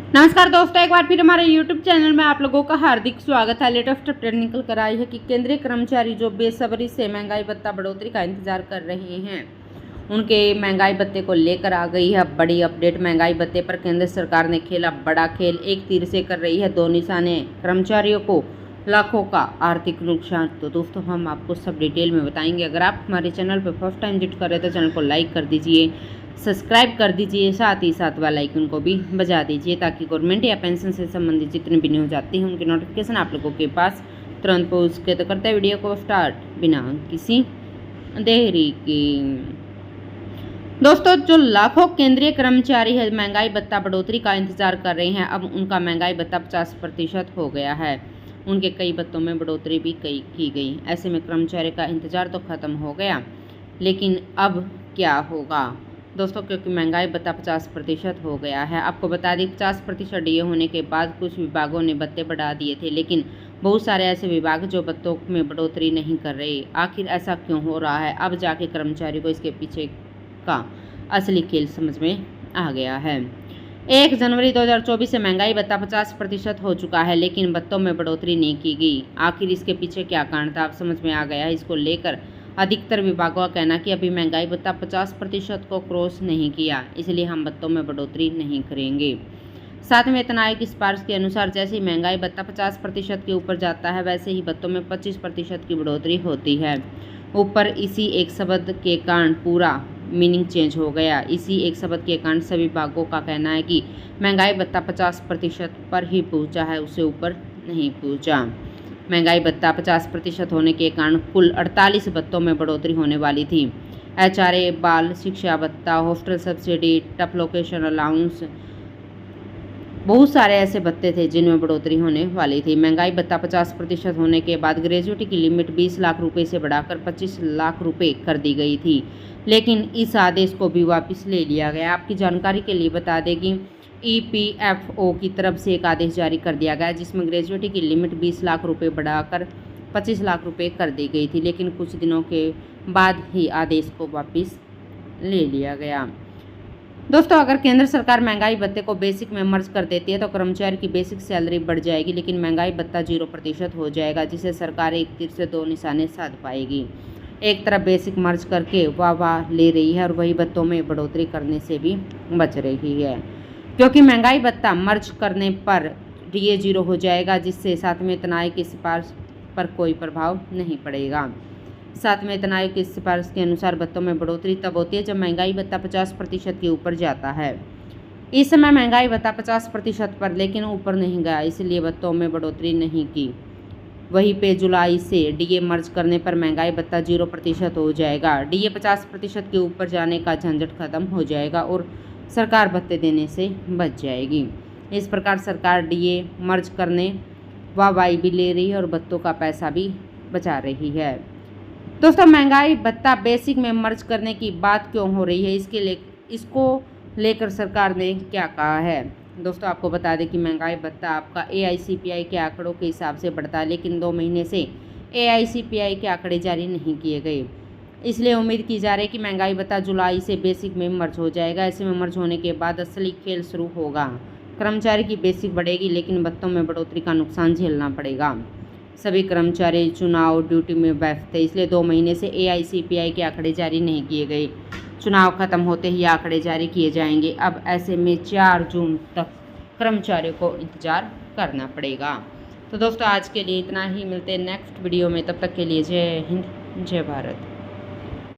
नमस्कार दोस्तों, एक बार फिर हमारे YouTube चैनल में आप लोगों का हार्दिक स्वागत है। लेटेस्ट अपडेट निकल कर आई है कि केंद्रीय कर्मचारी जो बेसब्री से महंगाई भत्ता बढ़ोतरी का इंतजार कर रहे हैं, उनके महंगाई भत्ते को लेकर आ गई है बड़ी अपडेट। महंगाई भत्ते पर केंद्र सरकार ने खेला बड़ा खेल, एक तीर से कर रही है दो निशाने, कर्मचारियों को लाखों का आर्थिक नुकसान। तो दोस्तों हम आपको सब डिटेल में बताएंगे। अगर आप हमारे चैनल पर फर्स्ट टाइम विजिट कर रहे हैं तो चैनल को लाइक कर दीजिए, सब्सक्राइब कर दीजिए, साथ ही साथ वाला आइकन को भी बजा दीजिए ताकि गवर्नमेंट या पेंशन से संबंधित जितने भी न्यूज आती हैं उनकी नोटिफिकेशन आप लोगों के पास तुरंत पहुँच सके। तो करते हैं वीडियो को स्टार्ट बिना किसी देरी की। दोस्तों जो लाखों केंद्रीय कर्मचारी है महंगाई भत्ता बढ़ोतरी का इंतजार कर रहे हैं, अब उनका महंगाई भत्ता 50% हो गया है। उनके कई भत्तों में बढ़ोतरी भी की गई। ऐसे में कर्मचारी का इंतजार तो खत्म हो गया, लेकिन अब क्या होगा दोस्तों, क्योंकि महंगाई भत्ता 50% हो गया है। आपको बता दें 50% डीए होने के बाद कुछ विभागों ने भत्ते बढ़ा दिए थे, लेकिन बहुत सारे ऐसे विभाग जो भत्तों में बढ़ोतरी नहीं कर रहे। आखिर ऐसा क्यों हो रहा है? अब जाके कर्मचारी को इसके पीछे का असली खेल समझ में आ गया है। 1 जनवरी 2024 से महंगाई भत्ता 50% हो चुका है, लेकिन भत्तों में बढ़ोतरी नहीं की गई। आखिर इसके पीछे क्या कारण था, अब समझ में आ गया है। इसको लेकर अधिकतर विभागों का कहना कि अभी महंगाई भत्ता 50% को क्रॉस नहीं किया, इसलिए हम भत्तों में बढ़ोतरी नहीं करेंगे। साथ में वेतन आयोग की सिफारिश के अनुसार जैसे ही महंगाई भत्ता 50% के ऊपर जाता है, वैसे ही भत्तों में 25% की बढ़ोतरी होती है। ऊपर इसी एक शब्द के कारण पूरा मीनिंग चेंज हो गया। इसी एक शब्द के कारण सभी विभागों का कहना है कि महंगाई भत्ता 50% पर ही पहुंचा है, उससे ऊपर नहीं पहुंचा। महंगाई भत्ता 50% होने के कारण कुल 48 भत्तों में बढ़ोतरी होने वाली थी। एचआरए, बाल शिक्षा भत्ता, hostel subsidy, tough location allowance, बहुत सारे ऐसे भत्ते थे जिनमें बढ़ोतरी होने वाली थी। महंगाई भत्ता 50% होने के बाद ग्रेजुएटी की लिमिट 20 लाख रुपए से बढ़ाकर 25 लाख रुपए कर दी गई थी, लेकिन इस आदेश को भी वापस ले लिया गया। आपकी जानकारी के लिए बता दें कि ईपीएफओ की तरफ से एक आदेश जारी कर दिया गया जिसमें ग्रेजुएटी की लिमिट 20 लाख रुपए बढ़ाकर 25 लाख रुपए कर दी गई थी, लेकिन कुछ दिनों के बाद ही आदेश को वापस ले लिया गया। दोस्तों अगर केंद्र सरकार महंगाई भत्ते को बेसिक में मर्ज कर देती है तो कर्मचारी की बेसिक सैलरी बढ़ जाएगी, लेकिन महंगाई भत्ता 0% हो जाएगा, जिसे सरकार एक तीर से दो निशाने साध पाएगी। एक तरफ बेसिक मर्ज करके वाह ले रही है और वही भत्तों में बढ़ोतरी करने से भी बच रही है, क्योंकि महंगाई भत्ता मर्ज करने पर डीए 0 हो जाएगा, जिससे साथ में वेतन आयोग की सिफारिश पर कोई प्रभाव नहीं पड़ेगा। साथ में वेतन आयोग की सिफारिश के अनुसार भत्तों में बढ़ोतरी तब होती है जब महंगाई भत्ता 50% के ऊपर जाता है। इस समय महंगाई भत्ता 50% पर लेकिन ऊपर नहीं गया, इसलिए भत्तों में बढ़ोतरी नहीं की। वहीं पे जुलाई से डीए मर्ज करने पर महंगाई भत्ता 0% हो जाएगा। डीए 50% के ऊपर जाने का झंझट खत्म हो जाएगा और सरकार भत्ते देने से बच जाएगी। इस प्रकार सरकार डीए मर्ज करने वाहवाही भी ले रही है और भत्तों का पैसा भी बचा रही है। दोस्तों महंगाई भत्ता बेसिक में मर्ज करने की बात क्यों हो रही है, इसको लेकर सरकार ने क्या कहा है। दोस्तों आपको बता दें कि महंगाई भत्ता आपका एआईसीपीआई के आंकड़ों के हिसाब से बढ़ता है, लेकिन 2 महीने से एआईसीपीआई के आंकड़े जारी नहीं किए गए, इसलिए उम्मीद की जा रही है कि महंगाई भत्ता जुलाई से बेसिक में मर्ज हो जाएगा। ऐसे में मर्ज होने के बाद असली खेल शुरू होगा। कर्मचारी की बेसिक बढ़ेगी, लेकिन भत्तों में बढ़ोतरी का नुकसान झेलना पड़ेगा। सभी कर्मचारी चुनाव ड्यूटी में व्यस्त थे, इसलिए 2 महीने से एआईसीपीआई के आंकड़े जारी नहीं किए गए। चुनाव खत्म होते ही आंकड़े जारी किए जाएंगे। अब ऐसे में 4 जून तक कर्मचारियों को इंतजार करना पड़ेगा। तो दोस्तों आज के लिए इतना ही, मिलते हैं नेक्स्ट वीडियो में। तब तक के लिए जय हिंद, जय भारत।